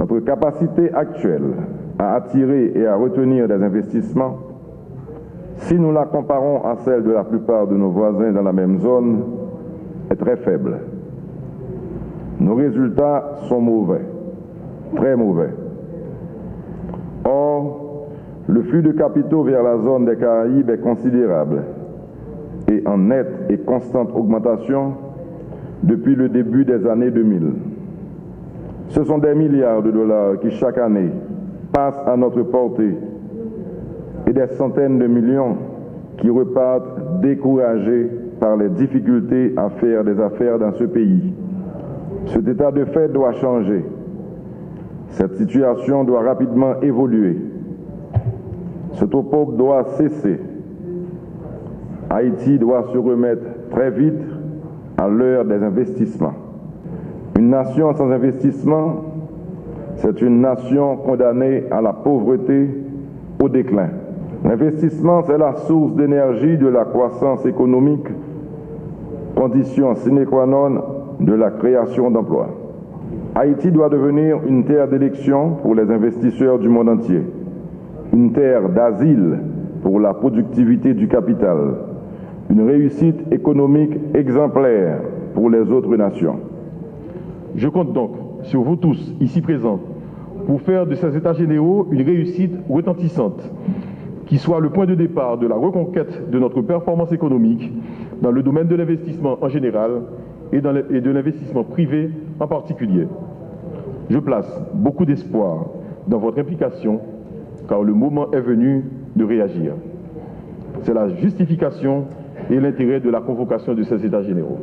Notre capacité actuelle à attirer et à retenir des investissements, si nous la comparons à celle de la plupart de nos voisins dans la même zone, est très faible. Nos résultats sont mauvais, très mauvais. Or, le flux de capitaux vers la zone des Caraïbes est considérable et en nette et constante augmentation depuis le début des années 2000. Ce sont des milliards de dollars qui chaque année passent à notre portée et des centaines de millions qui repartent découragés par les difficultés à faire des affaires dans ce pays. Cet état de fait doit changer. Cette situation doit rapidement évoluer. Ce topo doit cesser. Haïti doit se remettre très vite à l'heure des investissements. Une nation sans investissement, c'est une nation condamnée à la pauvreté, au déclin. L'investissement, c'est la source d'énergie de la croissance économique, condition sine qua non de la création d'emplois. Haïti doit devenir une terre d'élection pour les investisseurs du monde entier, une terre d'asile pour la productivité du capital, une réussite économique exemplaire pour les autres nations. Je compte donc sur vous tous, ici présents, pour faire de ces États généraux une réussite retentissante, qui soit le point de départ de la reconquête de notre performance économique dans le domaine de l'investissement en général et de l'investissement privé en particulier. Je place beaucoup d'espoir dans votre implication, car le moment est venu de réagir. C'est la justification et l'intérêt de la convocation de ces États généraux.